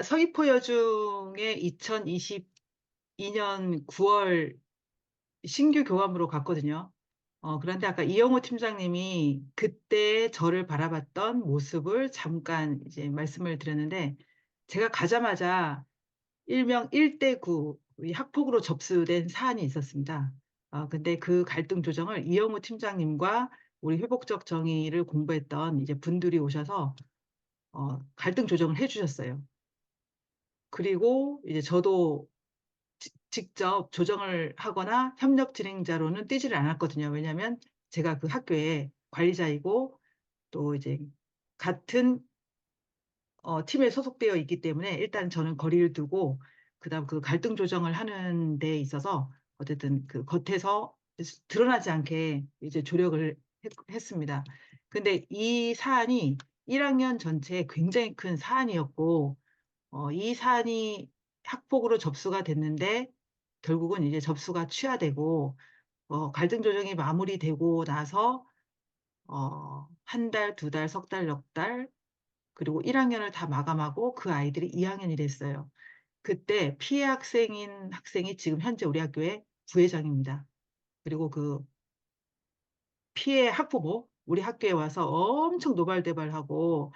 서귀포 여중에 2022년 9월 신규 교감으로 갔거든요. 그런데 아까 이영호 팀장님이 그때 저를 바라봤던 모습을 잠깐 이제 말씀을 드렸는데, 제가 가자마자 일명 1대9 학폭으로 접수된 사안이 있었습니다. 근데 그 갈등 조정을 이영호 팀장님과 우리 회복적 정의를 공부했던 이제 분들이 오셔서 갈등 조정을 해주셨어요. 그리고 이제 저도 직접 조정을 하거나 협력 진행자로는 뛰지를 않았거든요. 왜냐하면 제가 그 학교의 관리자이고 또 이제 같은 팀에 소속되어 있기 때문에 일단 저는 거리를 두고, 그다음 그 갈등 조정을 하는 데 있어서 어쨌든 그 겉에서 드러나지 않게 이제 조력을 했습니다. 근데 이 사안이 1학년 전체에 굉장히 큰 사안이었고, 이 사안이 학폭으로 접수가 됐는데 결국은 이제 접수가 취하되고, 갈등 조정이 마무리되고 나서 한 달, 두 달, 석 달, 넉 달, 그리고 1학년을 다 마감하고 그 아이들이 2학년이 됐어요. 그때 피해 학생인 학생이 지금 현재 우리 학교의 부회장입니다. 그리고 그 피해 학부모 우리 학교에 와서 엄청 노발대발하고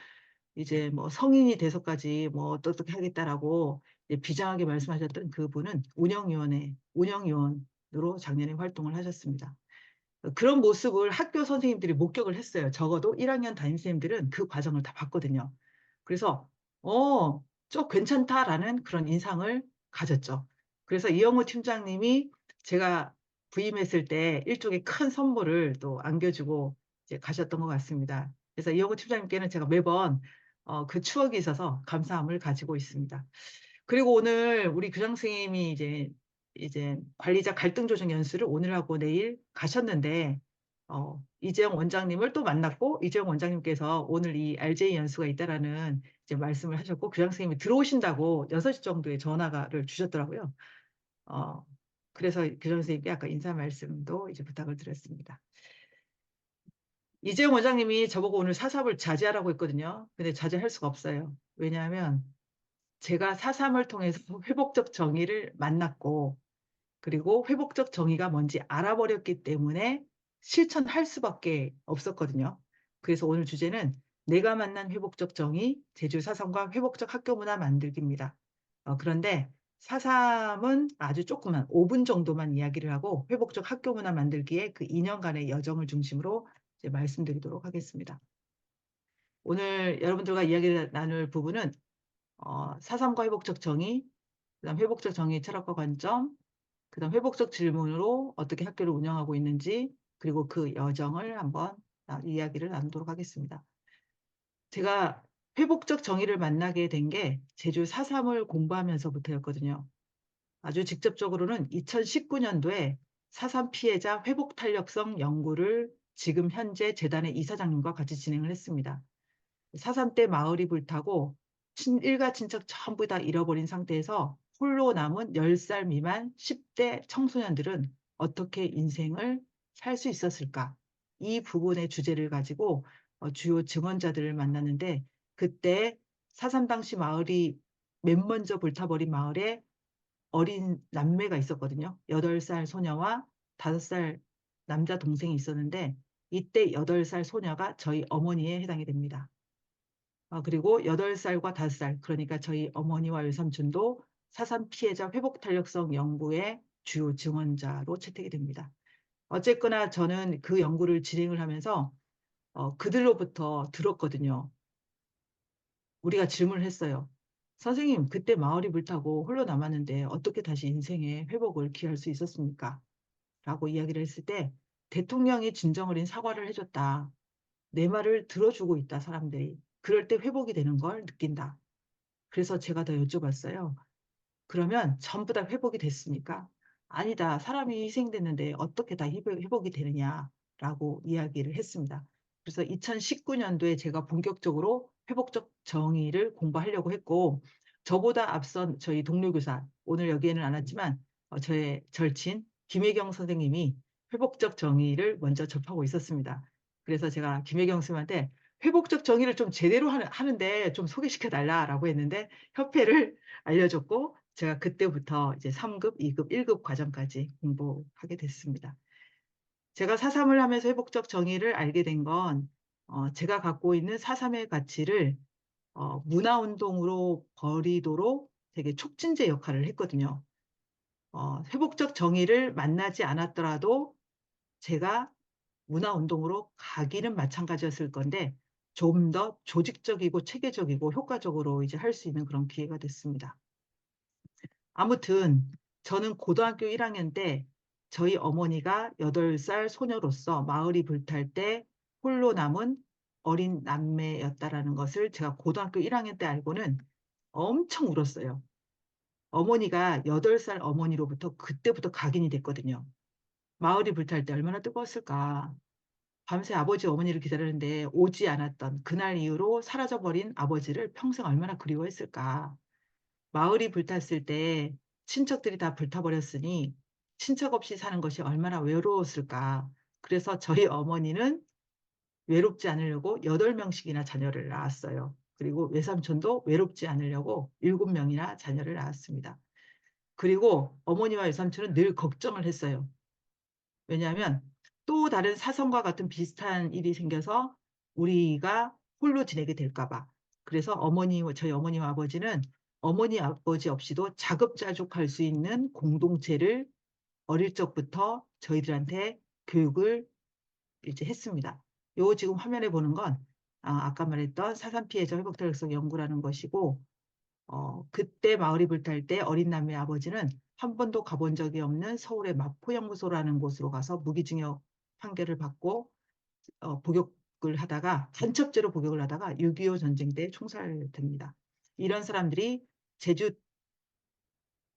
이제 뭐 성인이 돼서까지 뭐 어떻게 하겠다라고 이제 비장하게 말씀하셨던 그분은 운영위원으로 작년에 활동을 하셨습니다. 그런 모습을 학교 선생님들이 목격을 했어요. 적어도 1학년 담임선생님들은 그 과정을 다 봤거든요. 그래서 저 괜찮다라는 그런 인상을 가졌죠. 그래서 이영호 팀장님이 제가 부임했을 때 일종의 큰 선물을 또 안겨주고 이제 가셨던 것 같습니다. 그래서 이영호 팀장님께는 제가 매번 그 추억이 있어서 감사함을 가지고 있습니다. 그리고 오늘 우리 교장 선생님이 이제 관리자 갈등 조정 연수를 오늘하고 내일 가셨는데, 이재영 원장님을 또 만났고, 이재영 원장님께서 오늘 이 RJ 연수가 있다라는 이제 말씀을 하셨고, 교장 선생님이 들어오신다고 6시 정도에 전화를 주셨더라고요. 어, 그래서 교장 선생님께 아까 인사 말씀도 이제 부탁을 드렸습니다. 이재용 원장님이 저보고 오늘 사삼을 자제하라고 했거든요. 근데 자제할 수가 없어요. 왜냐하면 제가 사삼을 통해서 회복적 정의를 만났고, 그리고 회복적 정의가 뭔지 알아버렸기 때문에 실천할 수밖에 없었거든요. 그래서 오늘 주제는 내가 만난 회복적 정의, 제주 사삼과 회복적 학교 문화 만들기입니다. 그런데 사삼은 아주 조금만 5분 정도만 이야기를 하고, 회복적 학교 문화 만들기에 그 2년간의 여정을 중심으로 이제 말씀드리도록 하겠습니다. 오늘 여러분들과 이야기를 나눌 부분은 사삼과 회복적 정의, 그다음 회복적 정의 철학과 관점, 그다음 회복적 질문으로 어떻게 학교를 운영하고 있는지, 그리고 그 여정을 한번 이야기를 나누도록 하겠습니다. 제가 회복적 정의를 만나게 된 게 제주 4.3을 공부하면서부터였거든요. 아주 직접적으로는 2019년도에 4.3 피해자 회복 탄력성 연구를 지금 현재 재단의 이사장님과 같이 진행을 했습니다. 4.3 때 마을이 불타고 일가 친척 전부 다 잃어버린 상태에서 홀로 남은 10살 미만 10대 청소년들은 어떻게 인생을 살 수 있었을까? 이 부분의 주제를 가지고 주요 증언자들을 만났는데, 그때 4.3 당시 마을이 맨 먼저 불타버린 마을에 어린 남매가 있었거든요. 8살 소녀와 5살 남자 동생이 있었는데, 이때 8살 소녀가 저희 어머니에 해당이 됩니다. 그리고 8살과 5살, 그러니까 저희 어머니와 외삼촌도 사삼 피해자 회복 탄력성 연구의 주요 증언자로 채택이 됩니다. 어쨌거나 저는 그 연구를 진행을 하면서 그들로부터 들었거든요. 우리가 질문을 했어요. 선생님, 그때 마을이 불타고 홀로 남았는데 어떻게 다시 인생의 회복을 기할 수 있었습니까? 라고 이야기를 했을 때 대통령이 진정 어린 사과를 해줬다. 내 말을 들어주고 있다, 사람들이. 그럴 때 회복이 되는 걸 느낀다. 그래서 제가 더 여쭤봤어요. 그러면 전부 다 회복이 됐습니까? 아니다. 사람이 희생됐는데 어떻게 다 회복이 되느냐라고 이야기를 했습니다. 그래서 2019년도에 제가 본격적으로 회복적 정의를 공부하려고 했고, 저보다 앞선 저희 동료 교사, 오늘 여기에는 안 왔지만 저의 절친 김혜경 선생님이 회복적 정의를 먼저 접하고 있었습니다. 그래서 제가 김혜경 선생님한테 회복적 정의를 좀 제대로 하는데 좀 소개시켜 달라라고 했는데 협회를 알려줬고 제가 그때부터 이제 3급, 2급, 1급 과정까지 공부하게 됐습니다. 제가 사삼을 하면서 회복적 정의를 알게 된 건 제가 갖고 있는 사삼의 가치를 문화운동으로 벌이도록 되게 촉진제 역할을 했거든요. 회복적 정의를 만나지 않았더라도 제가 문화운동으로 가기는 마찬가지였을 건데 좀 더 조직적이고 체계적이고 효과적으로 이제 할 수 있는 그런 기회가 됐습니다. 아무튼 저는 고등학교 1학년 때 저희 어머니가 8살 소녀로서 마을이 불탈 때 홀로 남은 어린 남매였다라는 것을 제가 고등학교 1학년 때 알고는 엄청 울었어요. 어머니가 8살 어머니로부터 그때부터 각인이 됐거든요. 마을이 불탈 때 얼마나 뜨거웠을까. 밤새 아버지 어머니를 기다리는데 오지 않았던 그날 이후로 사라져버린 아버지를 평생 얼마나 그리워했을까. 마을이 불탔을 때 친척들이 다 불타버렸으니 친척 없이 사는 것이 얼마나 외로웠을까. 그래서 저희 어머니는 외롭지 않으려고 8명씩이나 자녀를 낳았어요. 그리고 외삼촌도 외롭지 않으려고 7명이나 자녀를 낳았습니다. 그리고 어머니와 외삼촌은 늘 걱정을 했어요. 왜냐하면 또 다른 사성과 같은 비슷한 일이 생겨서 우리가 홀로 지내게 될까 봐. 그래서 저희 어머니와 아버지는 어머니 아버지 없이도 자급자족할 수 있는 공동체를 어릴 적부터 저희들한테 교육을 이제 했습니다. 요 지금 화면에 보는 건 아까 말했던 사산 피해자 회복 탄력성 연구라는 것이고 그때 마을이 불탈 때 어린 남매 아버지는 한 번도 가본 적이 없는 서울의 마포연구소라는 곳으로 가서 무기징역 판결을 받고 복역을 하다가 간첩죄로 복역을 하다가 6.25 전쟁 때 총살됩니다. 이런 사람들이 제주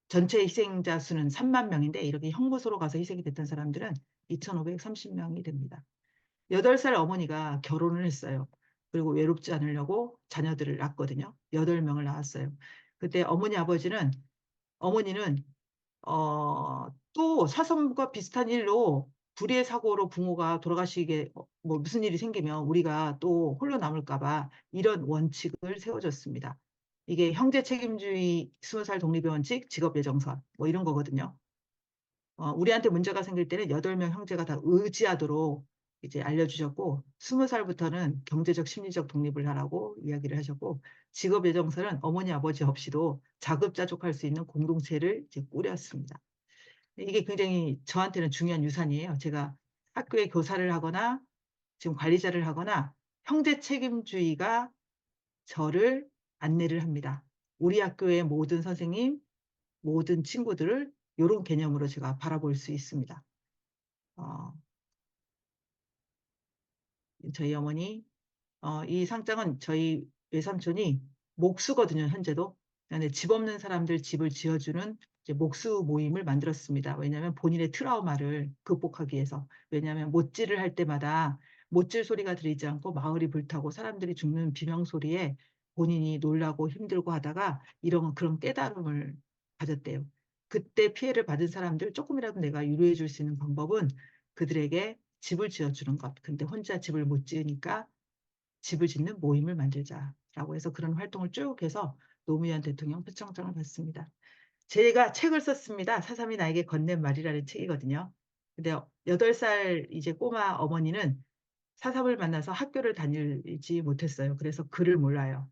전체 희생자 수는 3만 명인데 이렇게 형무소로 가서 희생이 됐던 사람들은 2,530명이 됩니다. 8살 어머니가 결혼을 했어요. 그리고 외롭지 않으려고 자녀들을 낳았거든요. 8명을 낳았어요. 그때 어머니는 또 사선과 비슷한 일로 불의의 사고로 부모가 돌아가시게 뭐 무슨 일이 생기면 우리가 또 홀로 남을까 봐 이런 원칙을 세워줬습니다. 이게 형제 책임주의 20살 독립의 원칙, 직업 예정선 뭐 이런 거거든요. 우리한테 문제가 생길 때는 8명 형제가 다 의지하도록 이제 알려주셨고 20살부터는 경제적 심리적 독립을 하라고 이야기를 하셨고 직업 예정선은 어머니 아버지 없이도 자급자족할 수 있는 공동체를 이제 꾸렸습니다. 이게 굉장히 저한테는 중요한 유산이에요. 제가 학교에 교사를 하거나 지금 관리자를 하거나 형제 책임주의가 저를 안내를 합니다. 우리 학교의 모든 선생님, 모든 친구들을 이런 개념으로 제가 바라볼 수 있습니다. 어, 저희 어머니, 이 상장은 저희 외삼촌이 목수거든요, 현재도. 근데 집 없는 사람들 집을 지어주는 이제 목수 모임을 만들었습니다. 왜냐하면 본인의 트라우마를 극복하기 위해서. 왜냐하면 못질을 할 때마다 못질 소리가 들리지 않고 마을이 불타고 사람들이 죽는 비명 소리에 본인이 놀라고 힘들고 하다가 이런 그런 깨달음을 가졌대요. 그때 피해를 받은 사람들 조금이라도 내가 위로해 줄 수 있는 방법은 그들에게 집을 지어주는 것. 근데 혼자 집을 못 지으니까 집을 짓는 모임을 만들자라고 해서 그런 활동을 쭉 해서 노무현 대통령 표창장을 받습니다. 제가 책을 썼습니다. 사삼이 나에게 건넨 말이라는 책이거든요. 근데 8살 이제 꼬마 어머니는 사삼을 만나서 학교를 다니지 못했어요. 그래서 글을 몰라요.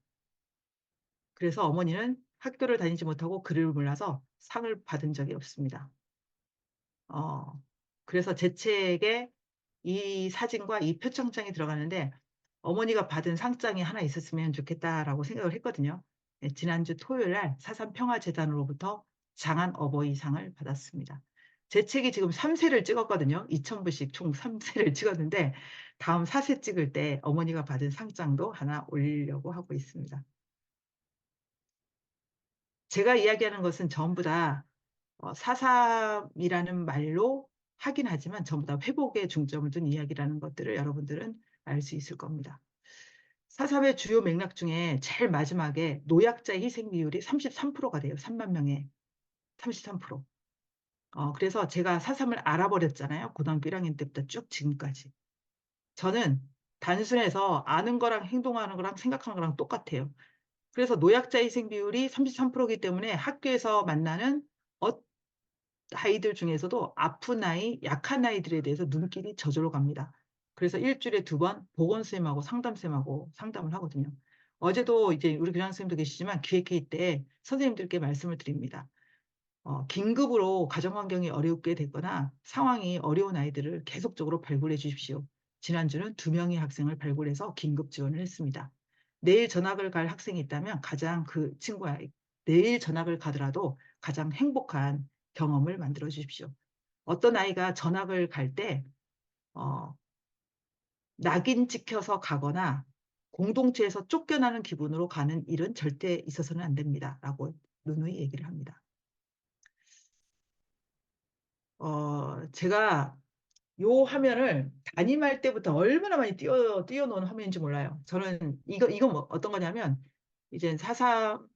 그래서 어머니는 학교를 다니지 못하고 글을 몰라서 상을 받은 적이 없습니다. 어, 그래서 제 책에 이 사진과 이 표창장이 들어가는데 어머니가 받은 상장이 하나 있었으면 좋겠다라고 생각을 했거든요. 네, 지난주 토요일 날 사삼평화재단으로부터 장한 어버이상을 받았습니다. 제 책이 지금 3세를 찍었거든요. 2,000부씩 총 3세를 찍었는데 다음 4세 찍을 때 어머니가 받은 상장도 하나 올리려고 하고 있습니다. 제가 이야기하는 것은 전부 다 사삼이라는 말로 하긴 하지만 전부 다 회복에 중점을 둔 이야기라는 것들을 여러분들은 알 수 있을 겁니다. 사삼의 주요 맥락 중에 제일 마지막에 노약자 희생 비율이 33%가 돼요. 3만 명에 33%. 그래서 제가 사삼을 알아버렸잖아요. 고등학교 1학년 때부터 쭉 지금까지. 저는 단순해서 아는 거랑 행동하는 거랑 생각하는 거랑 똑같아요. 그래서 노약자 희생 비율이 33%이기 때문에 학교에서 만나는 아이들 중에서도 아픈 아이, 약한 아이들에 대해서 눈길이 저절로 갑니다. 그래서 일주일에 2번 보건쌤하고 상담쌤하고 상담을 하거든요. 어제도 이제 우리 교장선생님도 계시지만 기획회의 때 선생님들께 말씀을 드립니다. 긴급으로 가정 환경이 어렵게 됐거나 상황이 어려운 아이들을 계속적으로 발굴해 주십시오. 지난주는 2명의 학생을 발굴해서 긴급 지원을 했습니다. 내일 전학을 갈 학생이 있다면 가장 그 친구와 내일 전학을 가더라도 가장 행복한 경험을 만들어 주십시오. 어떤 아이가 전학을 갈 때 낙인 찍혀서 가거나 공동체에서 쫓겨나는 기분으로 가는 일은 절대 있어서는 안 됩니다. 라고 누누이 얘기를 합니다. 제가 요 화면을 담임할 때부터 얼마나 많이 띄워놓은 화면인지 몰라요. 저는 이거 뭐 어떤 거냐면 이제 4.3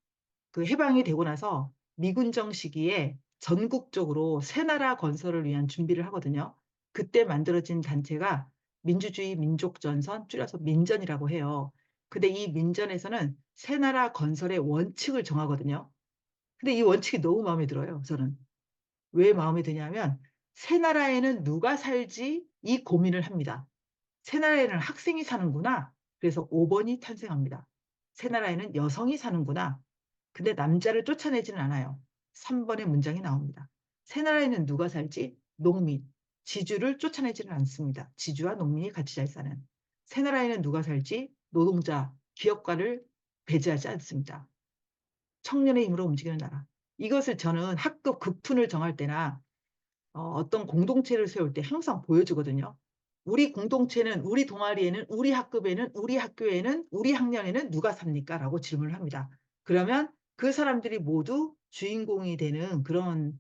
그 해방이 되고 나서 미군정 시기에 전국적으로 새나라 건설을 위한 준비를 하거든요. 그때 만들어진 단체가 민주주의 민족전선, 줄여서 민전이라고 해요. 근데 이 민전에서는 새나라 건설의 원칙을 정하거든요. 근데 이 원칙이 너무 마음에 들어요, 저는. 왜 마음에 드냐면 새나라에는 누가 살지 이 고민을 합니다. 새나라에는 학생이 사는구나. 그래서 5번이 탄생합니다. 새나라에는 여성이 사는구나. 근데 남자를 쫓아내지는 않아요. 3번의 문장이 나옵니다. 새나라에는 누가 살지? 농민. 지주를 쫓아내지는 않습니다. 지주와 농민이 같이 잘 사는. 새나라에는 누가 살지? 노동자, 기업가를 배제하지 않습니다. 청년의 힘으로 움직이는 나라. 이것을 저는 학급 급훈을 정할 때나 어떤 공동체를 세울 때 항상 보여주거든요. 우리 공동체는, 우리 동아리에는, 우리 학급에는, 우리 학교에는, 우리 학년에는 누가 삽니까? 라고 질문을 합니다. 그러면 그 사람들이 모두 주인공이 되는 그런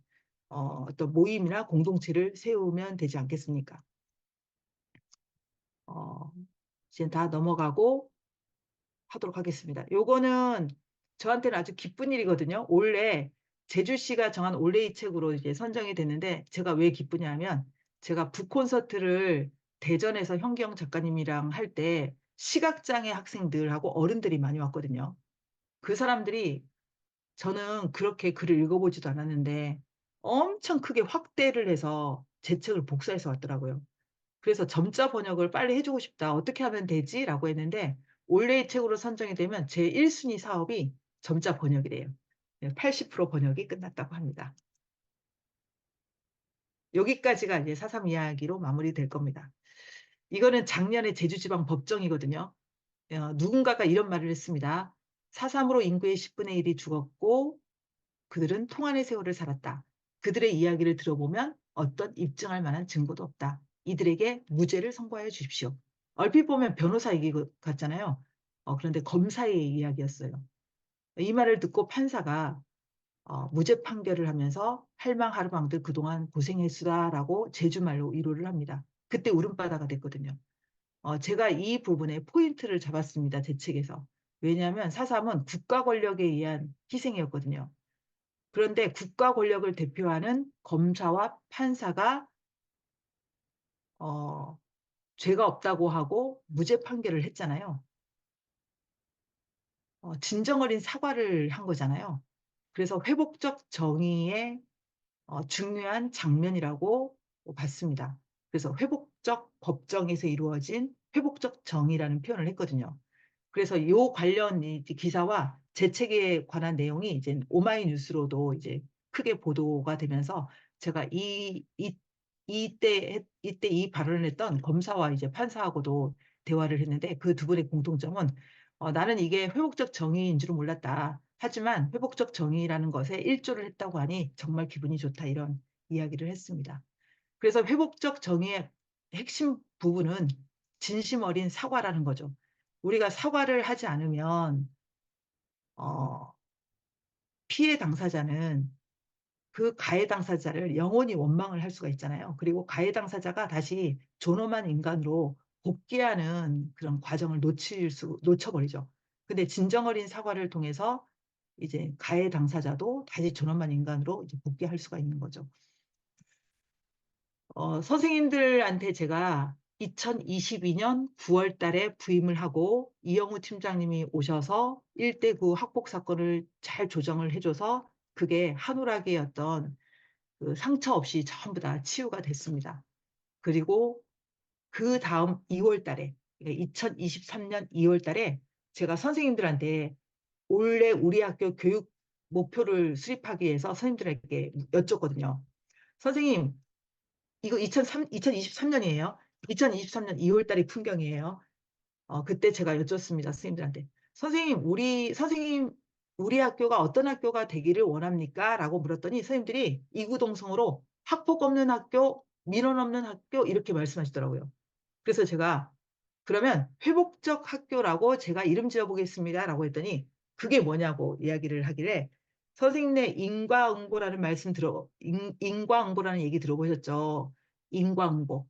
어떤 모임이나 공동체를 세우면 되지 않겠습니까? 어, 이제 다 넘어가고 하도록 하겠습니다. 요거는 저한테는 아주 기쁜 일이거든요. 올해 제주시가 정한 올해의 책으로 이제 선정이 됐는데 제가 왜 기쁘냐 하면 제가 북콘서트를 대전에서 현경 작가님이랑 할 때 시각장애 학생들하고 어른들이 많이 왔거든요. 그 사람들이 저는 그렇게 글을 읽어보지도 않았는데 엄청 크게 확대를 해서 제 책을 복사해서 왔더라고요. 그래서 점자 번역을 빨리 해주고 싶다. 어떻게 하면 되지? 라고 했는데 올해의 책으로 선정이 되면 제 1순위 사업이 점자 번역이래요. 80% 번역이 끝났다고 합니다. 여기까지가 이제 4.3 이야기로 마무리될 겁니다. 이거는 작년에 제주지방 법정이거든요. 누군가가 이런 말을 했습니다. 4.3으로 인구의 10분의 1이 죽었고 그들은 통한의 세월을 살았다. 그들의 이야기를 들어보면 어떤 입증할 만한 증거도 없다. 이들에게 무죄를 선고하여 주십시오. 얼핏 보면 변호사 얘기 같잖아요. 그런데 검사의 이야기였어요. 이 말을 듣고 판사가 무죄 판결을 하면서 할망하르망들 그동안 고생했수다라고 제주말로 위로를 합니다. 그때 울음바다가 됐거든요. 제가 이 부분에 포인트를 잡았습니다. 제 책에서. 왜냐하면 4.3은 국가 권력에 의한 희생이었거든요. 그런데 국가 권력을 대표하는 검사와 판사가 어, 죄가 없다고 하고 무죄 판결을 했잖아요. 진정 어린 사과를 한 거잖아요. 그래서 회복적 정의의 중요한 장면이라고 봤습니다. 그래서 회복적 법정에서 이루어진 회복적 정의라는 표현을 했거든요. 그래서 이 관련 기사와 제 책에 관한 내용이 이제 오마이뉴스로도 이제 크게 보도가 되면서 제가 이때 이 발언을 했던 검사와 이제 판사하고도 대화를 했는데 그 두 분의 공통점은 나는 이게 회복적 정의인 줄은 몰랐다. 하지만 회복적 정의라는 것에 일조를 했다고 하니 정말 기분이 좋다 이런 이야기를 했습니다. 그래서 회복적 정의의 핵심 부분은 진심 어린 사과라는 거죠. 우리가 사과를 하지 않으면 어, 피해 당사자는 그 가해 당사자를 영원히 원망을 할 수가 있잖아요. 그리고 가해 당사자가 다시 존엄한 인간으로 복귀하는 그런 과정을 놓쳐버리죠. 근데 진정 어린 사과를 통해서 이제 가해 당사자도 다시 존엄한 인간으로 이제 복귀할 수가 있는 거죠. 선생님들한테 제가 2022년 9월 달에 부임을 하고 이영우 팀장님이 오셔서 1대9 학폭 사건을 잘 조정을 해줘서 그게 한우라기의 어떤 그 상처 없이 전부 다 치유가 됐습니다. 그리고 그 다음 2월 달에, 2023년 2월 달에 제가 선생님들한테 올해 우리 학교 교육 목표를 수립하기 위해서 선생님들에게 여쭙거든요. 선생님, 이거 2023년이에요. 2023년 2월 달이 풍경이에요. 그때 제가 여쭙습니다. 선생님들한테. 선생님, 우리 학교가 어떤 학교가 되기를 원합니까? 라고 물었더니 선생님들이 이구동성으로 학폭 없는 학교, 민원 없는 학교 이렇게 말씀하시더라고요. 그래서 제가 그러면 회복적 학교라고 제가 이름 지어보겠습니다. 라고 했더니 그게 뭐냐고 이야기를 하길래 선생님의 인과응보라는 인과응보라는 얘기 들어보셨죠? 인과응보.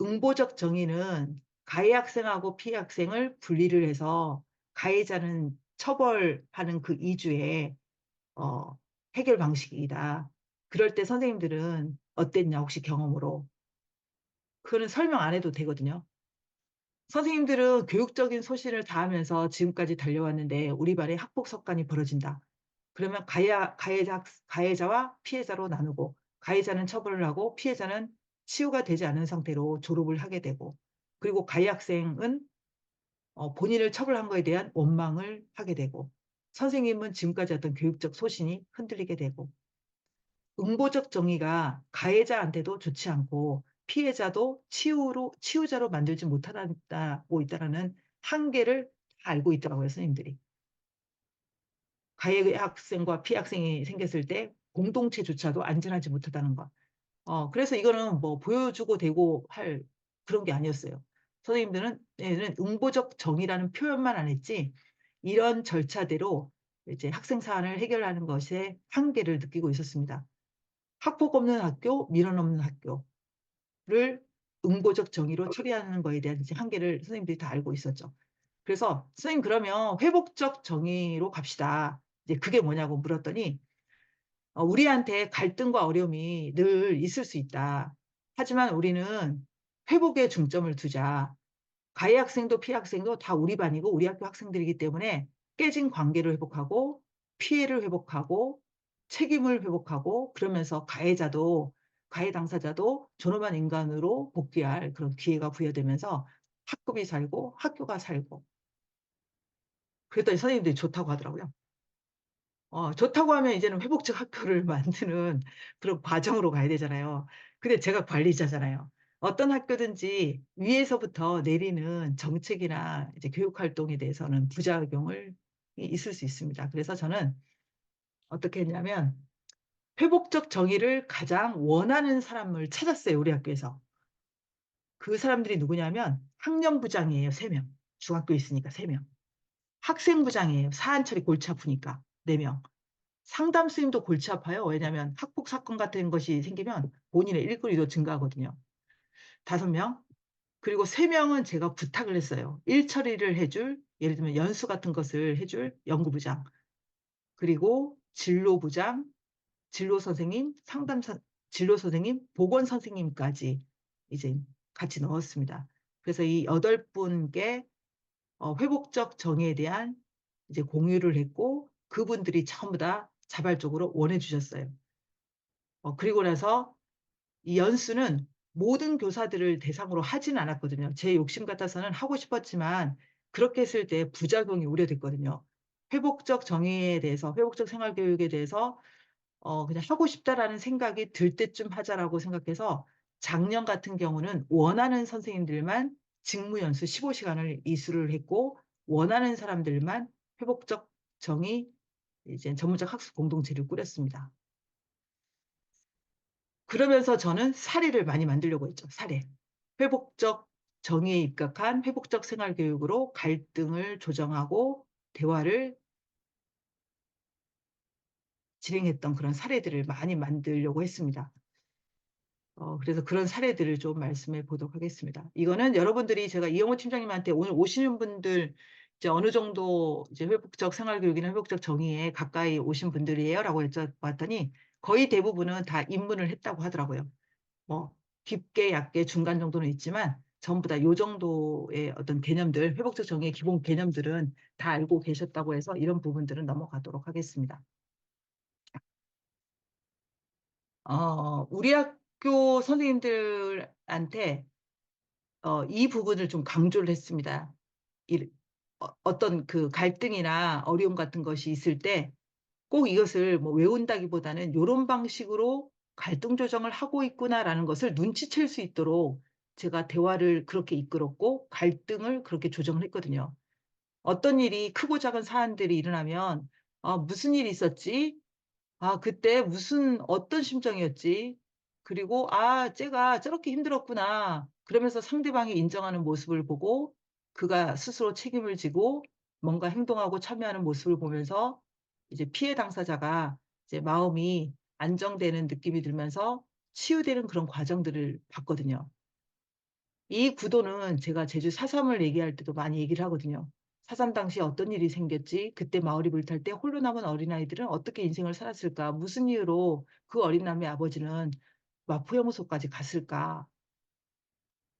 응보적 정의는 가해 학생하고 피해 학생을 분리를 해서 가해자는 처벌하는 그 이주의 어, 해결 방식이다. 그럴 때 선생님들은 어땠냐 혹시 경험으로. 그거는 설명 안 해도 되거든요. 선생님들은 교육적인 소신을 다하면서 지금까지 달려왔는데 우리 반에 학폭 사건이 벌어진다. 그러면 가해자와 피해자로 나누고 가해자는 처벌을 하고 피해자는 치유가 되지 않은 상태로 졸업을 하게 되고 그리고 가해 학생은 본인을 처벌한 것에 대한 원망을 하게 되고 선생님은 지금까지 했던 교육적 소신이 흔들리게 되고 응보적 정의가 가해자한테도 좋지 않고 피해자도 치유자로 만들지 못하고 있다는 한계를 다 알고 있더라고요, 선생님들이. 가해 학생과 피해 학생이 생겼을 때 공동체조차도 안전하지 못하다는 것. 그래서 이거는 뭐 보여주고 되고 할 그런 게 아니었어요. 선생님들은 얘는 응보적 정의라는 표현만 안 했지 이런 절차대로 이제 학생 사안을 해결하는 것에 한계를 느끼고 있었습니다. 학폭 없는 학교, 민원 없는 학교를 응보적 정의로 처리하는 거에 대한 이제 한계를 선생님들이 다 알고 있었죠. 그래서 선생님 그러면 회복적 정의로 갑시다. 이제 그게 뭐냐고 물었더니 우리한테 갈등과 어려움이 늘 있을 수 있다. 하지만 우리는 회복에 중점을 두자. 가해 학생도 피해 학생도 다 우리 반이고 우리 학교 학생들이기 때문에 깨진 관계를 회복하고 피해를 회복하고 책임을 회복하고 그러면서 가해 당사자도 존엄한 인간으로 복귀할 그런 기회가 부여되면서 학급이 살고 학교가 살고 그랬더니 선생님들이 좋다고 하더라고요. 좋다고 하면 이제는 회복적 학교를 만드는 그런 과정으로 가야 되잖아요. 근데 제가 관리자잖아요. 어떤 학교든지 위에서부터 내리는 정책이나 이제 교육 활동에 대해서는 부작용을 있을 수 있습니다. 그래서 저는 어떻게 했냐면 회복적 정의를 가장 원하는 사람을 찾았어요. 우리 학교에서. 그 사람들이 누구냐면 학년부장이에요. 3명. 중학교에 있으니까 3명. 학생부장이에요. 사안 처리 골치 아프니까 4명. 상담 스님도 골치 아파요. 왜냐하면 학폭 사건 같은 것이 생기면 본인의 일거리도 증가하거든요. 5명. 그리고 3명은 제가 부탁을 했어요. 일 처리를 해줄, 예를 들면 연수 같은 것을 해줄 연구부장, 그리고 진로부장, 진로 선생님, 진로 선생님, 보건 선생님까지 이제 같이 넣었습니다. 그래서 이 8분께 회복적 정의에 대한 이제 공유를 했고 그분들이 전부 다 자발적으로 원해 주셨어요. 그리고 나서 이 연수는 모든 교사들을 대상으로 하진 않았거든요. 제 욕심 같아서는 하고 싶었지만 그렇게 했을 때 부작용이 우려됐거든요. 회복적 정의에 대해서, 회복적 생활교육에 대해서 그냥 하고 싶다라는 생각이 들 때쯤 하자라고 생각해서 작년 같은 경우는 원하는 선생님들만 직무연수 15시간을 이수를 했고 원하는 사람들만 회복적 정의 이제 전문적 학습 공동체를 꾸렸습니다. 그러면서 저는 사례를 많이 만들려고 했죠. 사례. 회복적 정의에 입각한 회복적 생활교육으로 갈등을 조정하고 대화를 진행했던 그런 사례들을 많이 만들려고 했습니다. 그래서 그런 사례들을 좀 말씀해 보도록 하겠습니다. 이거는 여러분들이 제가 이영호 팀장님한테 오늘 오시는 분들 이제 어느 정도 이제 회복적 생활교육이나 회복적 정의에 가까이 오신 분들이에요라고 여쭤봤더니 거의 대부분은 다 입문을 했다고 하더라고요. 뭐 깊게 얕게 중간 정도는 있지만 전부 다 요 정도의 어떤 개념들, 회복적 정의의 기본 개념들은 다 알고 계셨다고 해서 이런 부분들은 넘어가도록 하겠습니다. 우리 학교 선생님들한테 이 부분을 좀 강조를 했습니다. 어떤 그 갈등이나 어려움 같은 것이 있을 때 꼭 이것을 뭐 외운다기보다는 요런 방식으로 갈등 조정을 하고 있구나라는 것을 눈치챌 수 있도록 제가 대화를 그렇게 이끌었고 갈등을 그렇게 조정을 했거든요. 어떤 일이 크고 작은 사안들이 일어나면 무슨 일이 있었지? 그때 무슨 어떤 심정이었지? 그리고 '쟤가 저렇게 힘들었구나.' 그러면서 상대방이 인정하는 모습을 보고 그가 스스로 책임을 지고 뭔가 행동하고 참여하는 모습을 보면서 이제 피해 당사자가 이제 마음이 안정되는 느낌이 들면서 치유되는 그런 과정들을 봤거든요. 이 구도는 제가 제주 4.3을 얘기할 때도 많이 얘기를 하거든요. 4.3 당시에 어떤 일이 생겼지? 그때 마을이 불탈 때 홀로 남은 어린아이들은 어떻게 인생을 살았을까? 무슨 이유로 그 어린남의 아버지는 마포형무소까지 갔을까?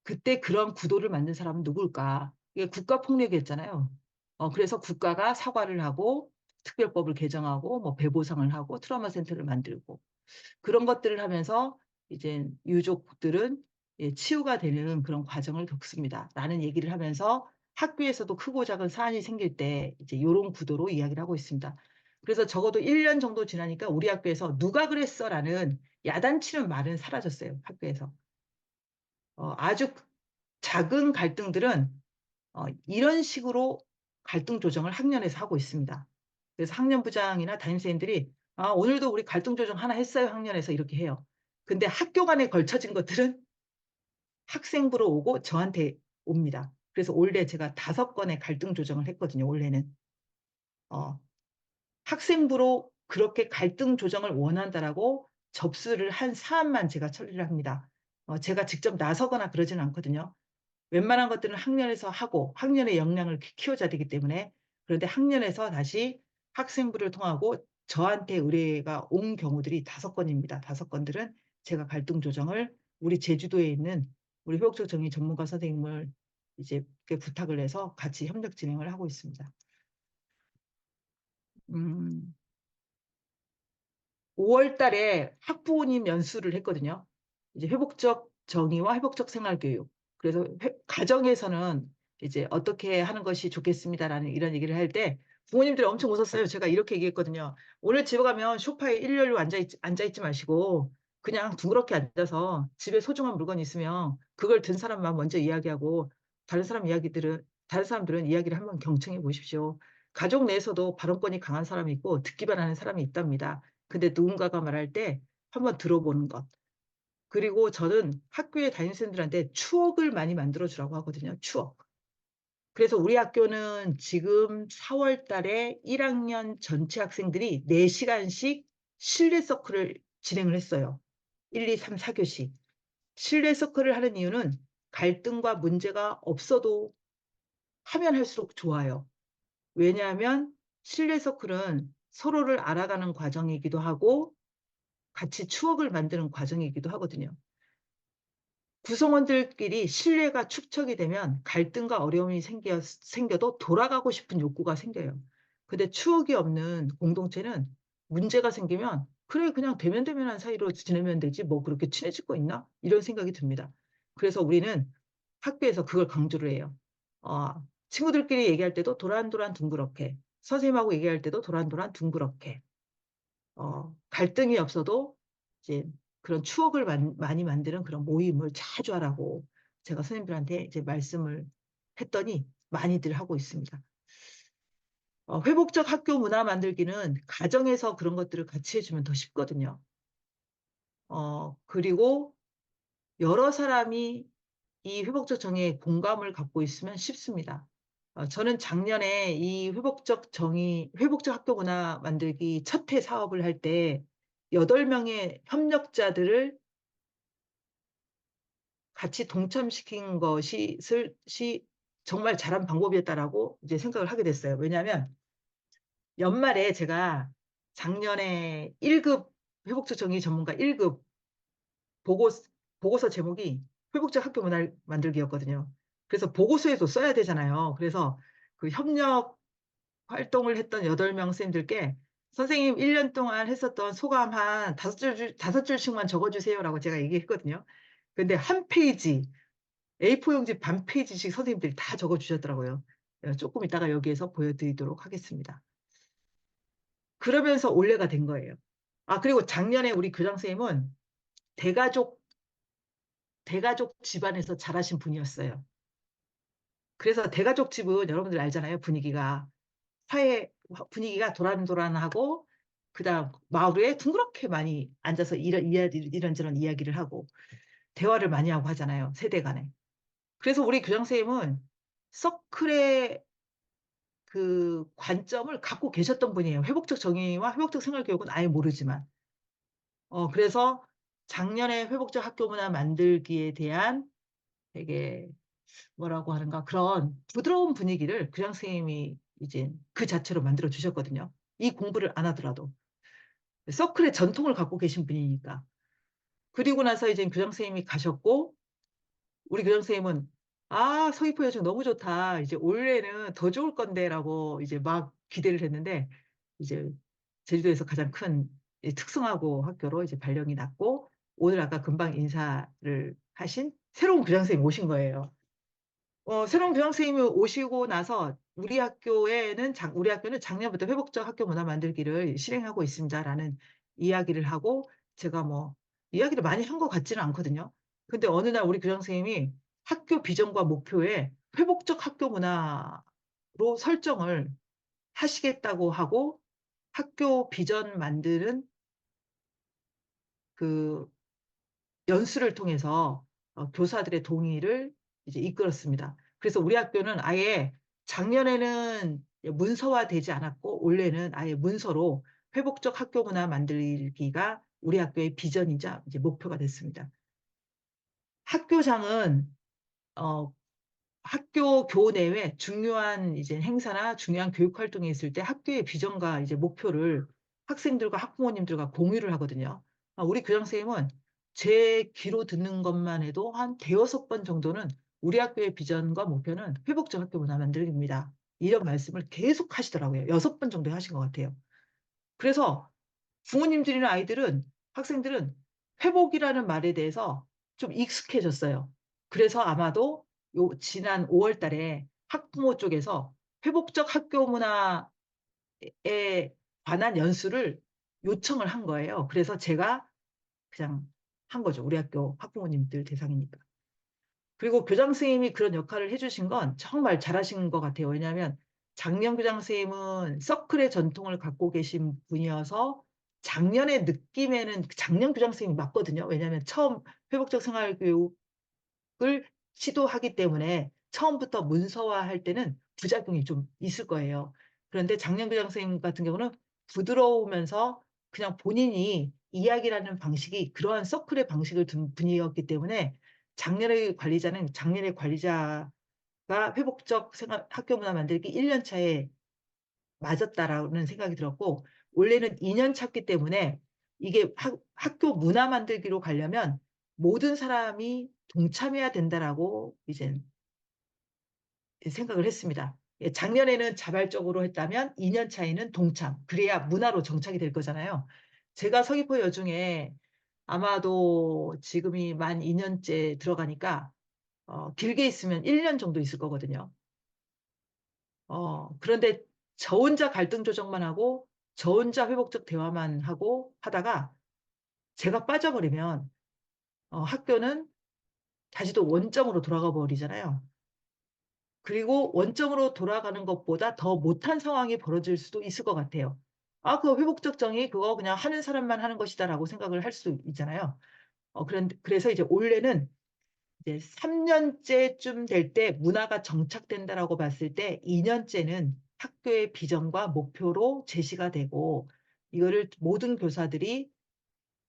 그때 그런 구도를 만든 사람은 누굴까? 이게 국가폭력이었잖아요. 그래서 국가가 사과를 하고 특별법을 개정하고 뭐 배보상을 하고 트라우마 센터를 만들고 그런 것들을 하면서 이제 유족들은 치유가 되는 그런 과정을 겪습니다. 라는 얘기를 하면서 학교에서도 크고 작은 사안이 생길 때 이제 요런 구도로 이야기를 하고 있습니다. 그래서 적어도 1년 정도 지나니까 우리 학교에서 "누가 그랬어?"라는 야단치는 말은 사라졌어요, 학교에서. 아주 작은 갈등들은 이런 식으로 갈등 조정을 학년에서 하고 있습니다. 그래서 학년부장이나 담임선생님들이 오늘도 우리 갈등 조정 하나 했어요, 학년에서." 이렇게 해요. 근데 학교 간에 걸쳐진 것들은 학생부로 오고 저한테 옵니다. 그래서 올해 제가 5건의 갈등 조정을 했거든요, 올해는. 어 학생부로 그렇게 갈등 조정을 원한다라고 접수를 한 사안만 제가 처리를 합니다. 제가 직접 나서거나 그러지는 않거든요. 웬만한 것들은 학년에서 하고 학년의 역량을 키워줘야 되기 때문에. 그런데 학년에서 다시 학생부를 통하고 저한테 의뢰가 온 경우들이 5건입니다. 5건들은 제가 갈등 조정을 우리 제주도에 있는 우리 회복적 정의 전문가 선생님을 이제 부탁을 해서 같이 협력 진행을 하고 있습니다. 음. 5월 달에 학부모님 연수를 했거든요. 이제 회복적 정의와 회복적 생활 교육. 그래서 가정에서는 이제 "어떻게 하는 것이 좋겠습니다."라는 이런 얘기를 할 때 부모님들이 엄청 웃었어요. 제가 이렇게 얘기했거든요. "오늘 집에 가면 소파에 일렬로 앉아 있지 마시고 그냥 둥그렇게 앉아서 집에 소중한 물건이 있으면 그걸 든 사람만 먼저 이야기하고 다른 사람들은 이야기를 한번 경청해 보십시오. 가족 내에서도 발언권이 강한 사람이 있고 듣기만 하는 사람이 있답니다. 근데 누군가가 말할 때 한번 들어보는 것. 그리고 저는 학교의 담임선생님들한테 추억을 많이 만들어 주라고 하거든요, 추억. 그래서 우리 학교는 지금 4월 달에 1 학년 전체 학생들이 4 시간씩 실내 서클을 진행을 했어요. 1, 2, 3, 4 교시. 실내 서클을 하는 이유는 갈등과 문제가 없어도 하면 할수록 좋아요. 왜냐하면 실내 서클은 서로를 알아가는 과정이기도 하고 같이 추억을 만드는 과정이기도 하거든요. 구성원들끼리 신뢰가 축적이 되면 갈등과 어려움이 생겨도 돌아가고 싶은 욕구가 생겨요. 근데 추억이 없는 공동체는 문제가 생기면 '그래 그냥 대면대면한 사이로 지내면 되지 뭐 그렇게 친해질 거 있나?' 이런 생각이 듭니다. 그래서 우리는 학교에서 그걸 강조를 해요. 어 친구들끼리 얘기할 때도 도란도란 둥그렇게, 선생님하고 얘기할 때도 도란도란 둥그렇게. 갈등이 없어도 이제 그런 추억을 많이 만드는 그런 모임을 자주 하라고 제가 선생님들한테 이제 말씀을 했더니 많이들 하고 있습니다. 회복적 학교 문화 만들기는 가정에서 그런 것들을 같이 해 주면 더 쉽거든요. 그리고 여러 사람이 이 회복적 정의에 공감을 갖고 있으면 쉽습니다. 저는 작년에 이 회복적 학교 문화 만들기 첫 해 사업을 할 때 8 명의 협력자들을 같이 동참시킨 것이 정말 잘한 방법이었다라고 이제 생각을 하게 됐어요. 왜냐하면 연말에 제가 작년에 1급 회복적 정의 전문가 1급 보고서 제목이 회복적 학교 문화 만들기였거든요. 그래서 보고서에도 써야 되잖아요. 그래서 그 협력 활동을 했던 8명 선생님들께 "선생님 1년 동안 했었던 소감 한 5 줄씩만 적어 주세요."라고 제가 얘기했거든요. 근데 한 페이지, A4 용지 반 페이지씩 선생님들이 다 적어 주셨더라고요. 쪼끔 이따가 여기에서 보여 드리도록 하겠습니다. 그러면서 올해가 된 거예요. 아 그리고 작년에 우리 교장 선생님은 대가족 대가족 집안에서 자라신 분이었어요. 그래서 대가족 집은 여러분들 알잖아요, 분위기가. 사회 분위기가 도란도란하고 그다음 마루에 둥그렇게 많이 앉아서 이런저런 이야기를 하고 대화를 많이 하고 하잖아요, 세대 간에. 그래서 우리 교장 선생님은 서클의 그 관점을 갖고 계셨던 분이에요. 회복적 정의와 회복적 생활 교육은 아예 모르지만. 그래서 작년에 회복적 학교 문화 만들기에 대한 되게 뭐라고 하는가 그런 부드러운 분위기를 교장 선생님이 이제 그 자체로 만들어 주셨거든요. 이 공부를 안 하더라도. 서클의 전통을 갖고 계신 분이니까. 그리고 나서 이제 교장 선생님이 가셨고 우리 교장 선생님은 "아 서귀포 여중 너무 좋다. 이제 올해는 더 좋을 건데."라고 이제 막 기대를 했는데 이제 제주도에서 가장 큰 이 특성화고 학교로 이제 발령이 났고 오늘 아까 금방 인사를 하신 새로운 교장 선생님이 오신 거예요. 새로운 교장 선생님이 오시고 나서 "우리 학교는 작년부터 회복적 학교 문화 만들기를 실행하고 있습니다."라는 이야기를 하고 제가 뭐 이야기를 많이 한 것 같지는 않거든요. 근데 어느 날 우리 교장 선생님이 학교 비전과 목표에 회복적 학교 문화로 설정을 하시겠다고 하고 학교 비전 만드는 그 연수를 통해서 교사들의 동의를 이제 이끌었습니다. 그래서 우리 학교는 아예 작년에는 문서화되지 않았고 올해는 아예 문서로 회복적 학교 문화 만들기가 우리 학교의 비전이자 이제 목표가 됐습니다. 학교장은 어 학교 교내외 중요한 이제 행사나 중요한 교육 활동이 있을 때 학교의 비전과 이제 목표를 학생들과 학부모님들과 공유를 하거든요. 우리 교장 선생님은 제 귀로 듣는 것만 해도 한 대여섯 번 정도는 "우리 학교의 비전과 목표는 회복적 학교 문화 만들기입니다." 이런 말씀을 계속 하시더라고요. 6번 정도 하신 것 같아요. 그래서 부모님들이나 학생들은 회복이라는 말에 대해서 좀 익숙해졌어요. 그래서 아마도 요 지난 5월 달에 학부모 쪽에서 회복적 학교 문화에 관한 연수를 요청을 한 거예요. 그래서 제가 그냥 한 거죠. 우리 학교 학부모님들 대상이니까. 그리고 교장 선생님이 그런 역할을 해 주신 건 정말 잘하신 것 같아요. 왜냐하면 작년 교장 선생님은 서클의 전통을 갖고 계신 분이어서 작년의 느낌에는 작년 교장 선생님이 맞거든요. 왜냐하면 처음 회복적 생활 교육을 시도하기 때문에 처음부터 문서화할 때는 부작용이 좀 있을 거예요. 그런데 작년 교장 선생님 같은 경우는 부드러우면서 그냥 본인이 이야기를 하는 방식이 그러한 서클의 방식을 둔 분이었기 때문에 작년의 관리자가 회복적 생활 학교 문화 만들기 1년 차에 맞았다라는 생각이 들었고 올해는 2년 차기 때문에 이게 학 학교 문화 만들기로 가려면 '모든 사람이 동참해야 된다.'라고 이젠 생각을 했습니다. 작년에는 자발적으로 했다면 2년 차에는 동참. 그래야 문화로 정착이 될 거잖아요. 제가 서귀포 여중에 아마도 지금이 만 2 년째 들어가니까 길게 있으면 1년 정도 있을 거거든요. 그런데 저 혼자 갈등 조정만 하고 저 혼자 회복적 대화만 하고 하다가 제가 빠져버리면 학교는 다시 또 원점으로 돌아가 버리잖아요. 그리고 원점으로 돌아가는 것보다 더 못한 상황이 벌어질 수도 있을 것 같아요. '아 그거 회복적 정의 그거 그냥 하는 사람만 하는 것이다.'라고 생각을 할 수 있잖아요. 그래서 이제 올해는 이제 3 년째쯤 될 때 '문화가 정착된다.'라고 봤을 때 2 년째는 학교의 비전과 목표로 제시가 되고 이거를 모든 교사들이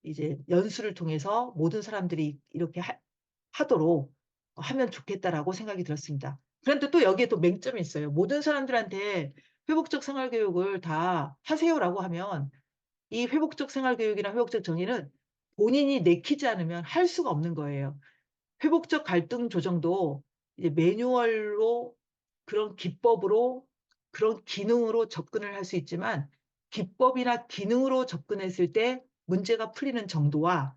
이제 연수를 통해서 모든 사람들이 이렇게 하도록 하면 좋겠다라고 생각이 들었습니다. 그런데 또 여기에 또 맹점이 있어요. 모든 사람들한테 "회복적 생활 교육을 다 하세요."라고 하면 이 회복적 생활 교육이나 회복적 정의는 본인이 내키지 않으면 할 수가 없는 거예요. 회복적 갈등 조정도 이제 매뉴얼로 그런 기법으로 그런 기능으로 접근을 할 수 있지만 기법이나 기능으로 접근했을 때 문제가 풀리는 정도와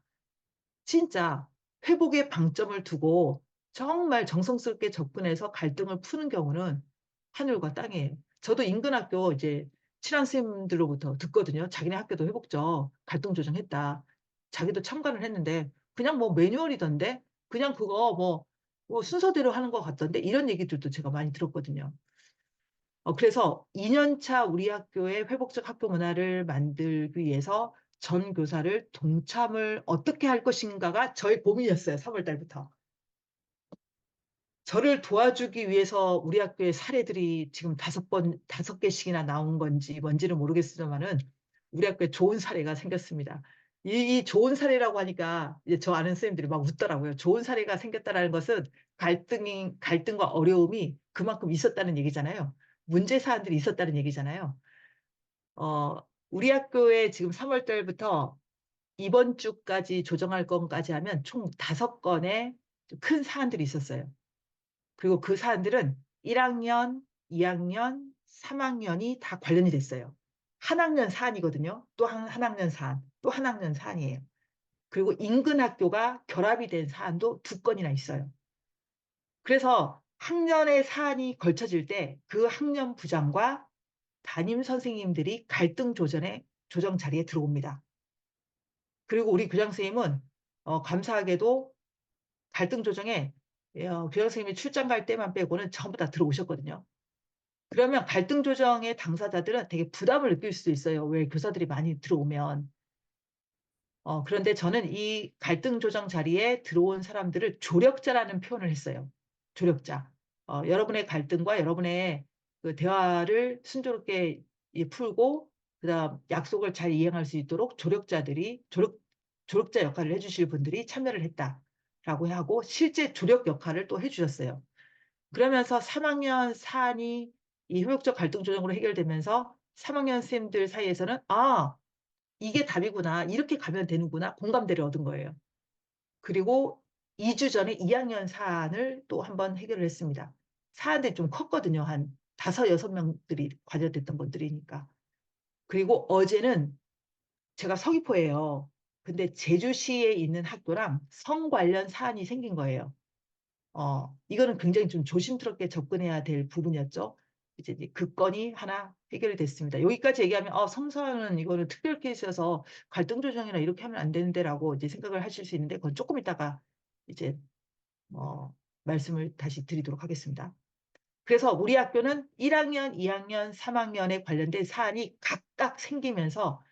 진짜 회복에 방점을 두고 정말 정성스럽게 접근해서 갈등을 푸는 경우는 하늘과 땅이에요. 저도 인근 학교 이제 친한 선생님들로부터 듣거든요. 자기네 학교도 회복적 갈등 조정했다. 자기도 참관을 했는데 그냥 뭐 매뉴얼이던데 그냥 그거 뭐 순서대로 하는 것 같던데 이런 얘기들도 제가 많이 들었거든요. 그래서 2년 차 우리 학교의 회복적 학교 문화를 만들기 위해서 전 교사를 동참을 어떻게 할 것인가가 저의 고민이었어요, 3월 달부터. 저를 도와주기 위해서 우리 학교의 사례들이 지금 5 개씩이나 나온 건지 뭔지는 모르겠습니다마는 우리 학교에 좋은 사례가 생겼습니다. 이 좋은 사례라고 하니까 이제 저 아는 선생님들이 막 웃더라고요. 좋은 사례가 생겼다라는 것은 갈등과 어려움이 그만큼 있었다는 얘기잖아요. 문제 사안들이 있었다는 얘기잖아요. 어 우리 학교에 지금 3월 달부터 이번 주까지 조정할 건까지 하면 총 5건의 큰 사안들이 있었어요. 그리고 그 사안들은 1 학년, 2 학년, 3 학년이 다 관련이 됐어요. 한 학년 사안이거든요. 또 한 학년 사안, 또 한 학년 사안이에요. 그리고 인근 학교가 결합이 된 사안도 2건이나 있어요. 그래서 학년의 사안이 걸쳐질 때 그 학년 부장과 담임 선생님들이 갈등 조정 자리에 들어옵니다. 그리고 우리 교장 선생님은 감사하게도 갈등 조정에 교장 선생님이 출장 갈 때만 빼고는 전부 다 들어오셨거든요. 그러면 갈등 조정의 당사자들은 되게 부담을 느낄 수도 있어요. 왜 교사들이 많이 들어오면. 그런데 저는 이 갈등 조정 자리에 들어온 사람들을 조력자라는 표현을 했어요. 조력자. 여러분의 갈등과 여러분의 그 대화를 순조롭게 풀고 그다음 약속을 잘 이행할 수 있도록 조력자 역할을 해 주실 분들이 참여를 했다라고 하고 실제 조력 역할을 또 해 주셨어요. 그러면서 3 학년 사안이 이 효율적 갈등 조정으로 해결되면서 3 학년 선생님들 사이에서는 '아 이게 답이구나. 이렇게 가면 되는구나.' 공감대를 얻은 거예요. 그리고 2주 전에 2 학년 사안을 또 한 번 해결을 했습니다. 사안들이 좀 컸거든요. 한 5-6 명들이 관여됐던 분들이니까. 그리고 어제는 제가 서귀포예요. 근데 제주시에 있는 학교랑 성 관련 사안이 생긴 거예요. 이거는 굉장히 좀 조심스럽게 접근해야 될 부분이었죠. 이제 그 건이 하나 해결이 됐습니다. 여기까지 얘기하면 성서는 이거는 특별 케이스여서 갈등 조정이나 이렇게 하면 안 되는데."라고 이제 생각을 하실 수 있는데 그건 쪼끔 이따가 이제 어 말씀을 다시 드리도록 하겠습니다. 그래서 우리 학교는 1 학년, 2 학년, 3 학년에 관련된 사안이 각각 생기면서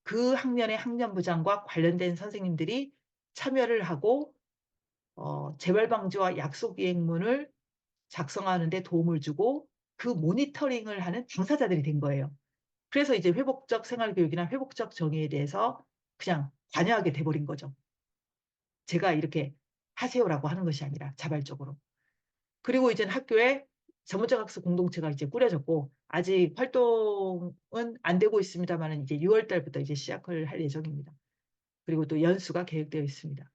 그 학년의 학년부장과 관련된 선생님들이 참여를 하고 재발 방지와 약속 이행문을 작성하는 데 도움을 주고 그 모니터링을 하는 당사자들이 된 거예요. 그래서 이제 회복적 생활 교육이나 회복적 정의에 대해서 그냥 관여하게 돼 버린 거죠. 제가 이렇게 "하세요."라고 하는 것이 아니라 자발적으로. 그리고 이제는 학교에 전문적 학습 공동체가 이제 꾸려졌고 아직 활동은 안 되고 있습니다마는 이제 6월 달부터 이제 시작을 할 예정입니다. 그리고 또 연수가 계획되어 있습니다.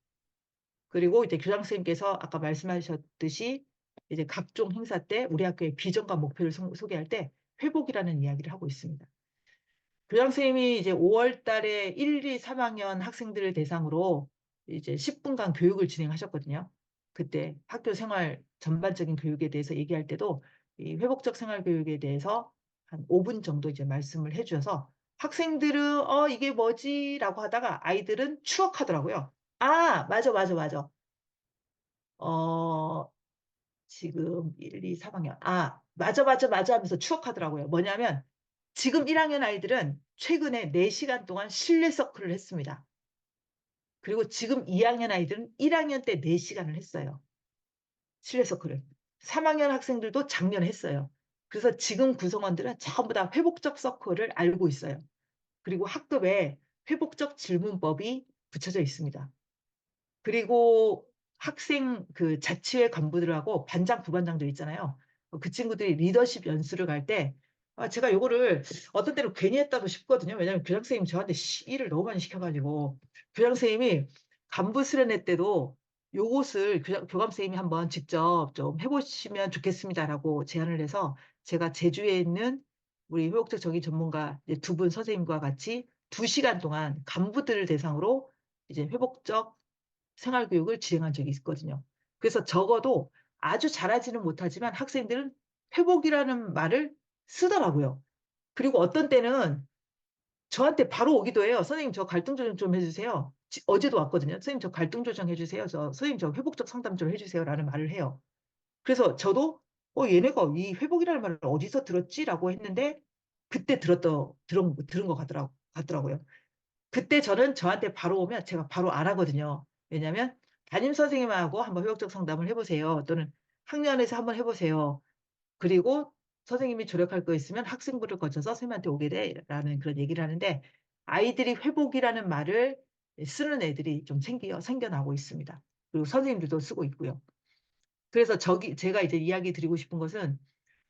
그리고 이제 교장 선생님께서 아까 말씀하셨듯이 이제 각종 행사 때 우리 학교의 비전과 목표를 소개할 때 회복이라는 이야기를 하고 있습니다. 교장 선생님이 이제 5월 달에 1, 2, 3 학년 학생들을 대상으로 이제 10 분간 교육을 진행하셨거든요. 그때 학교 생활 전반적인 교육에 대해서 얘기할 때도 이 회복적 생활 교육에 대해서 한 5분 정도 이제 말씀을 해 주셔서 학생들은 이게 뭐지?"라고 하다가 아이들은 추억하더라고요. "아 맞아, 맞아, 맞아. 어 지금 1, 2, 3 학년. 아 맞아, 맞아, 맞아." 하면서 추억하더라고요. 뭐냐면 지금 1 학년 아이들은 최근에 4 시간 동안 실내 서클을 했습니다. 그리고 지금 2 학년 아이들은 1 학년 때 4 시간을 했어요, 실내 서클을. 3 학년 학생들도 작년에 했어요. 그래서 지금 구성원들은 전부 다 회복적 서클을 알고 있어요. 그리고 학급에 회복적 질문법이 붙여져 있습니다. 그리고 학생 그 자치회 간부들하고 반장, 부반장들 있잖아요. 그 친구들이 리더십 연수를 갈 때 제가 요거를 어떤 때는 괜히 했다고 싶거든요. 왜냐하면 교장 선생님이 저한테 일을 너무 많이 시켜 가지고 교장 선생님이 간부 수련회 때도 요것을 교감 선생님이 한번 직접 좀 해 보시면 좋겠습니다."라고 제안을 해서 제가 제주에 있는 우리 회복적 정의 전문가 이제 두 분 선생님과 같이 2시간 동안 간부들을 대상으로 이제 회복적 생활 교육을 진행한 적이 있거든요. 그래서 적어도 아주 잘하지는 못하지만 학생들은 회복이라는 말을 쓰더라고요. 그리고 어떤 때는 저한테 바로 오기도 해요. "선생님 저 갈등 조정 좀 해 주세요." 어제도 왔거든요. "선생님 저 갈등 조정해 주세요. 선생님 저 회복적 상담 좀 해 주세요."라는 말을 해요. 그래서 저도 '얘네가 이 회복이라는 말을 어디서 들었지?'라고 했는데 그때 들은 것 같더라고요. 그때 저한테 바로 오면 제가 바로 알아거든요. 왜냐하면 "담임 선생님하고 한번 회복적 상담을 해 보세요." 또는 "학년에서 한번 해 보세요." 그리고 "선생님이 조력할 거 있으면 학생부를 거쳐서 선생님한테 오게 돼."라는 그런 얘기를 하는데 아이들이 회복이라는 말을 쓰는 애들이 좀 생겨나고 있습니다. 그리고 선생님들도 쓰고 있고요. 그래서 제가 이제 이야기 드리고 싶은 것은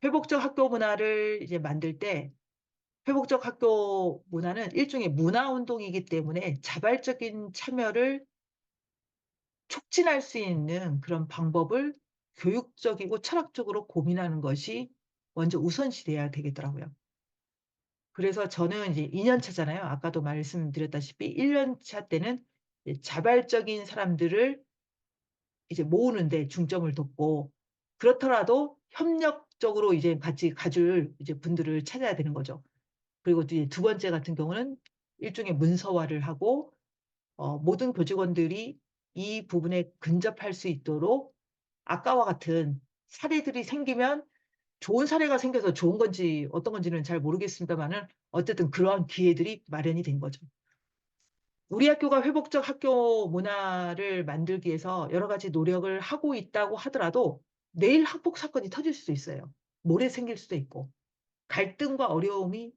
회복적 학교 문화를 이제 만들 때 회복적 학교 문화는 일종의 문화 운동이기 때문에 자발적인 참여를 촉진할 수 있는 그런 방법을 교육적이고 철학적으로 고민하는 것이 먼저 우선시 돼야 되겠더라고요. 그래서 저는 이제 2년 차잖아요. 아까도 말씀드렸다시피 1년 차 때는 이제 자발적인 사람들을 이제 모으는 데 중점을 뒀고 그렇더라도 협력적으로 이제 같이 가줄 이제 분들을 찾아야 되는 거죠. 그리고 또 이제 두 번째 같은 경우는 일종의 문서화를 하고 모든 교직원들이 이 부분에 근접할 수 있도록 아까와 같은 사례들이 생기면 좋은 사례가 생겨서 좋은 건지 어떤 건지는 잘 모르겠습니다마는 어쨌든 그러한 기회들이 마련이 된 거죠. 우리 학교가 회복적 학교 문화를 만들기 위해서 여러 가지 노력을 하고 있다고 하더라도 내일 학폭 사건이 터질 수도 있어요. 모레 생길 수도 있고. 갈등과 어려움이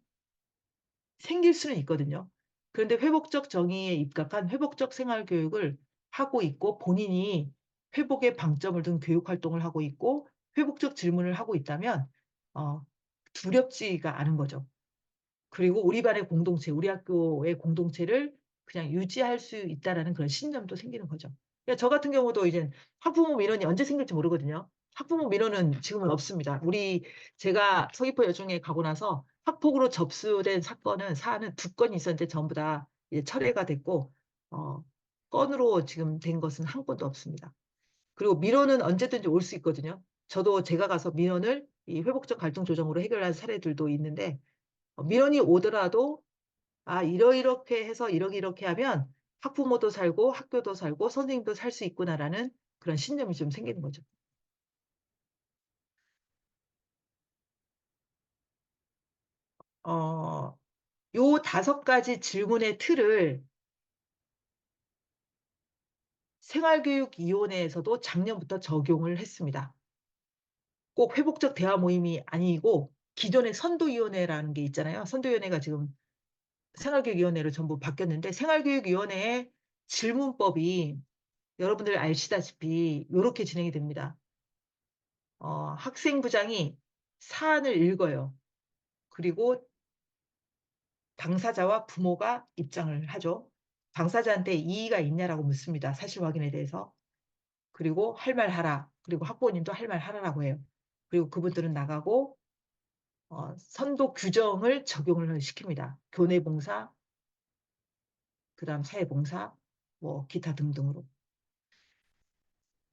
생길 수는 있거든요. 그런데 회복적 정의에 입각한 회복적 생활 교육을 하고 있고 본인이 회복에 방점을 둔 교육 활동을 하고 있고 회복적 질문을 하고 있다면 어 두렵지가 않은 거죠. 그리고 우리 반의 공동체, 우리 학교의 공동체를 그냥 유지할 수 있다라는 그런 신념도 생기는 거죠. 그러니까 저 같은 경우도 이제 학부모 민원이 언제 생길지 모르거든요. 학부모 민원은 지금은 없습니다. 제가 서귀포 여중에 가고 나서 학폭으로 접수된 사안은 2건이 있었는데 전부 다 이제 철회가 됐고 어 건으로 지금 된 것은 1건도 없습니다. 그리고 민원은 언제든지 올 수 있거든요. 저도 제가 가서 민원을 이 회복적 갈등 조정으로 해결한 사례들도 있는데 민원이 오더라도 '아 이러이렇게 해서 이렇게 하면 학부모도 살고 학교도 살고 선생님도 살 수 있구나.'라는 그런 신념이 좀 생기는 거죠. 어 요 5가지 질문의 틀을 생활교육위원회에서도 작년부터 적용을 했습니다. 꼭 회복적 대화 모임이 아니고 기존의 선도위원회라는 게 있잖아요. 선도위원회가 지금 생활교육위원회로 전부 바뀌었는데 생활교육위원회의 질문법이 여러분들 아시다시피 요렇게 진행이 됩니다. 학생부장이 사안을 읽어요. 그리고 당사자와 부모가 입장을 하죠. 당사자한테 "이의가 있냐?"라고 묻습니다, 사실 확인에 대해서. 그리고 "할 말 하라." 그리고 학부모님도 "할 말 하라."라고 해요. 그리고 그분들은 나가고 선도 규정을 적용을 시킵니다. 교내 봉사, 그다음 사회 봉사 뭐 기타 등등으로.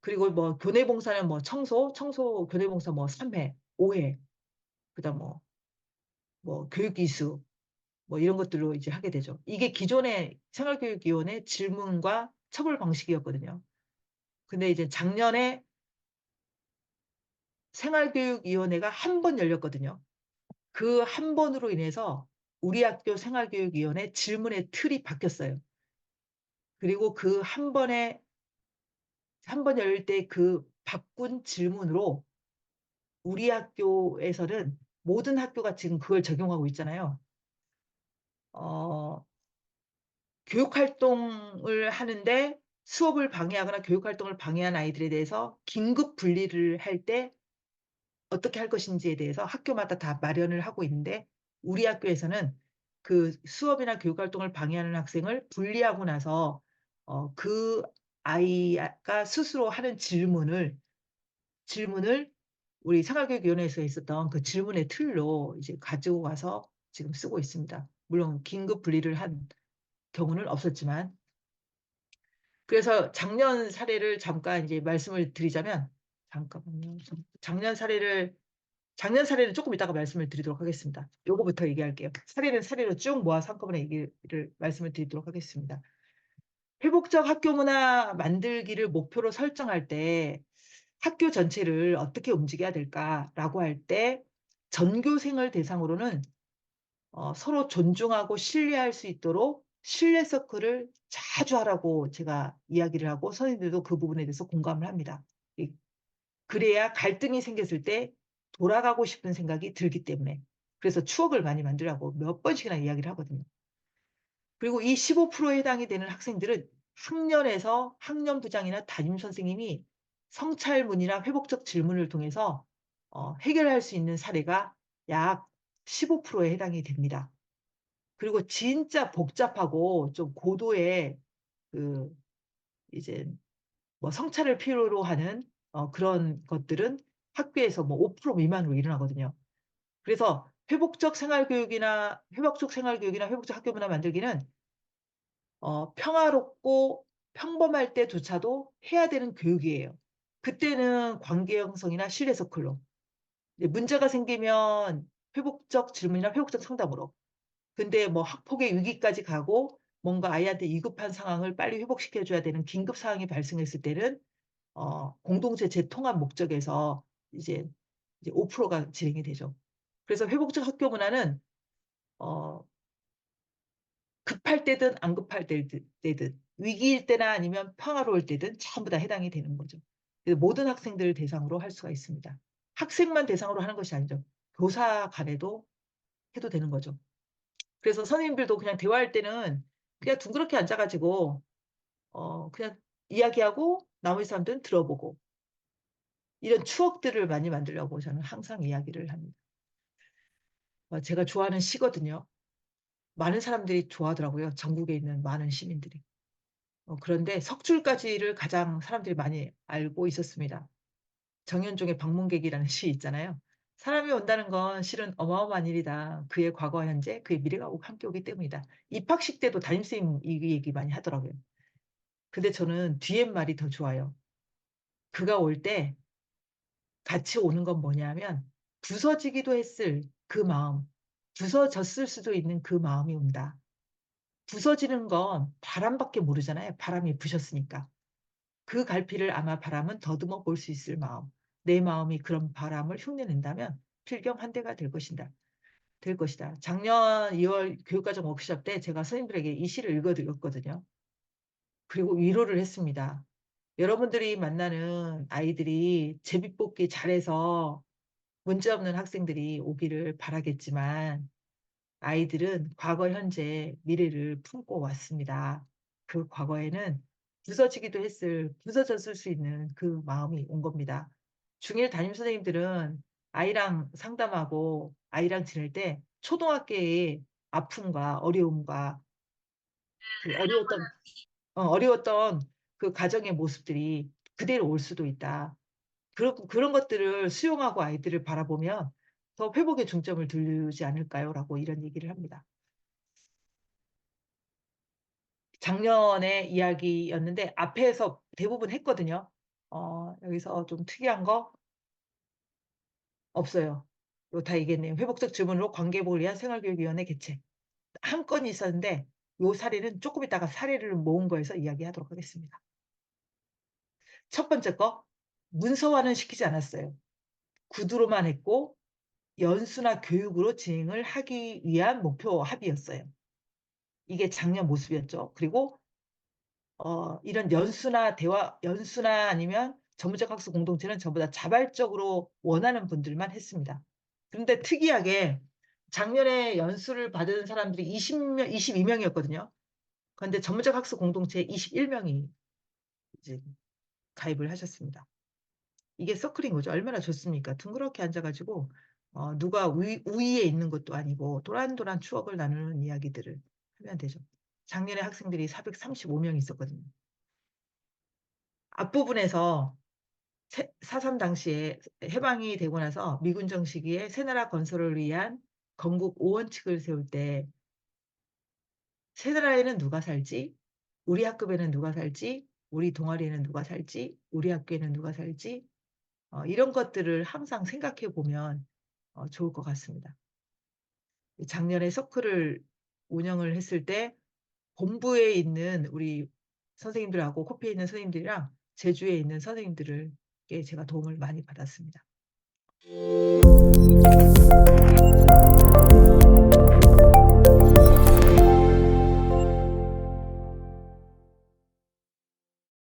그리고 뭐 교내 봉사는 뭐 청소 교내 봉사 뭐 3 회, 5 회, 그다음 교육 이수 뭐 이런 것들로 이제 하게 되죠. 이게 기존의 생활교육위원회 질문과 처벌 방식이었거든요. 근데 이제 작년에 생활교육위원회가 한 번 열렸거든요. 그 한 번으로 인해서 우리 학교 생활교육위원회 질문의 틀이 바뀌었어요. 그리고 그 한 번 열릴 때 그 바꾼 질문으로 우리 학교에서는 모든 학교가 지금 그걸 적용하고 있잖아요. 어 교육 활동을 하는데 수업을 방해하거나 교육 활동을 방해한 아이들에 대해서 긴급 분리를 할 때 어떻게 할 것인지에 대해서 학교마다 다 마련을 하고 있는데 우리 학교에서는 그 수업이나 교육 활동을 방해하는 학생을 분리하고 나서 그 아이가 스스로 하는 질문을 우리 생활교육위원회에서 있었던 그 질문의 틀로 이제 가지고 가서 지금 쓰고 있습니다. 물론 긴급 분리를 한 경우는 없었지만. 그래서 작년 사례를 잠깐 이제 말씀을 드리자면, 잠깐만요. 작년 사례를 조금 이따가 말씀을 드리도록 하겠습니다. 요거부터 얘기할게요. 사례는 사례로 쭉 모아서 한꺼번에 얘기를 말씀을 드리도록 하겠습니다. 회복적 학교 문화 만들기를 목표로 설정할 때 학교 전체를 어떻게 움직여야 될까라고 할 때 전교생을 대상으로는 서로 존중하고 신뢰할 수 있도록 신뢰 서클을 자주 하라고 제가 이야기를 하고 선생님들도 그 부분에 대해서 공감을 합니다. 그래야 갈등이 생겼을 때 돌아가고 싶은 생각이 들기 때문에. 그래서 추억을 많이 만들라고 몇 번씩이나 이야기를 하거든요. 그리고 이 15%에 해당이 되는 학생들은 학년에서 학년부장이나 담임선생님이 성찰문이나 회복적 질문을 통해서 해결할 수 있는 사례가 약 15%에 해당이 됩니다. 그리고 진짜 복잡하고 좀 고도의 그 이제 뭐 성찰을 필요로 하는 그런 것들은 학교에서 뭐 5% 미만으로 일어나거든요. 그래서 회복적 생활교육이나 회복적 학교 문화 만들기는 평화롭고 평범할 때조차도 해야 되는 교육이에요. 그때는 관계 형성이나 신뢰 서클로. 문제가 생기면 회복적 질문이나 회복적 상담으로. 근데 뭐 학폭의 위기까지 가고 뭔가 아이한테 위급한 상황을 빨리 회복시켜 줘야 되는 긴급 상황이 발생했을 때는 공동체 재통합 목적에서 이제 5%가 진행이 되죠. 그래서 회복적 학교 문화는 어 급할 때든 안 급할 때든 위기일 때나 아니면 평화로울 때든 전부 다 해당이 되는 거죠. 모든 학생들을 대상으로 할 수가 있습니다. 학생만 대상으로 하는 것이 아니죠. 교사 간에도 해도 되는 거죠. 그래서 선생님들도 그냥 대화할 때는 그냥 둥그렇게 앉아 가지고 그냥 이야기하고 나머지 사람들은 들어보고 이런 추억들을 많이 만들려고 저는 항상 이야기를 합니다. 제가 좋아하는 시거든요. 많은 사람들이 좋아하더라고요. 전국에 있는 많은 시민들이. 그런데 석줄까지를 가장 사람들이 많이 알고 있었습니다. 정현종의 방문객이라는 시 있잖아요. 사람이 온다는 건 실은 어마어마한 일이다. 그의 과거와 현재, 그의 미래가 함께 오기 때문이다. 입학식 때도 담임선생님 이 얘기 많이 하더라고요. 근데 저는 뒤에 말이 더 좋아요. 그가 올 때 같이 오는 건 뭐냐면 부서지기도 했을 그 마음, 부서졌을 수도 있는 그 마음이 온다. 부서지는 건 바람밖에 모르잖아요. 바람이 부셨으니까. 그 갈피를 아마 바람은 더듬어 볼 수 있을 마음. 내 마음이 그런 바람을 흉내낸다면 필경 한 대가 될 것이다. 작년 2월 교육과정 워크숍 때 제가 선생님들에게 이 시를 읽어드렸거든요. 그리고 위로를 했습니다. 여러분들이 만나는 아이들이 제비뽑기 잘해서 문제없는 학생들이 오기를 바라겠지만 아이들은 과거, 현재, 미래를 품고 왔습니다. 그 과거에는 부서졌을 수 있는 그 마음이 온 겁니다. 중1 담임 선생님들은 아이랑 상담하고 아이랑 지낼 때 초등학교의 아픔과 어려움과 그 어려웠던 그 가정의 모습들이 그대로 올 수도 있다. 그런 것들을 수용하고 아이들을 바라보면 더 회복에 중점을 두지 않을까요?라고 이런 얘기를 합니다. 작년의 이야기였는데 앞에서 대부분 했거든요. 여기서 좀 특이한 거 없어요. 이거 다 얘기했네요. 회복적 질문으로 관계복을 위한 생활교육위원회 개최. 한 건이 있었는데 요 사례는 조금 이따가 사례를 모은 거에서 이야기하도록 하겠습니다. 첫 번째 거 문서화는 시키지 않았어요. 구두로만 했고 연수나 교육으로 진행을 하기 위한 목표 합의였어요. 이게 작년 모습이었죠. 그리고 이런 연수나 아니면 전문적 학습 공동체는 전부 다 자발적으로 원하는 분들만 했습니다. 그런데 특이하게 작년에 연수를 받은 사람들이 22명이었거든요. 그런데 전문적 학습 공동체에 21명이 이제 가입을 하셨습니다. 이게 서클인 거죠. 얼마나 좋습니까? 둥그렇게 앉아가지고 누가 우위에 있는 것도 아니고 도란도란 추억을 나누는 이야기들을 하면 되죠. 작년에 학생들이 435명이 있었거든요. 앞부분에서 4.3 당시에 해방이 되고 나서 미군정 시기에 새나라 건설을 위한 건국 5 원칙을 세울 때 새나라에는 누가 살지? 우리 학급에는 누가 살지? 우리 동아리에는 누가 살지? 우리 학교에는 누가 살지? 이런 것들을 항상 생각해 보면 좋을 것 같습니다. 작년에 서클을 운영을 했을 때 본부에 있는 우리 선생님들하고 코피에 있는 선생님들이랑 제주에 있는 선생님들을 께 제가 도움을 많이 받았습니다.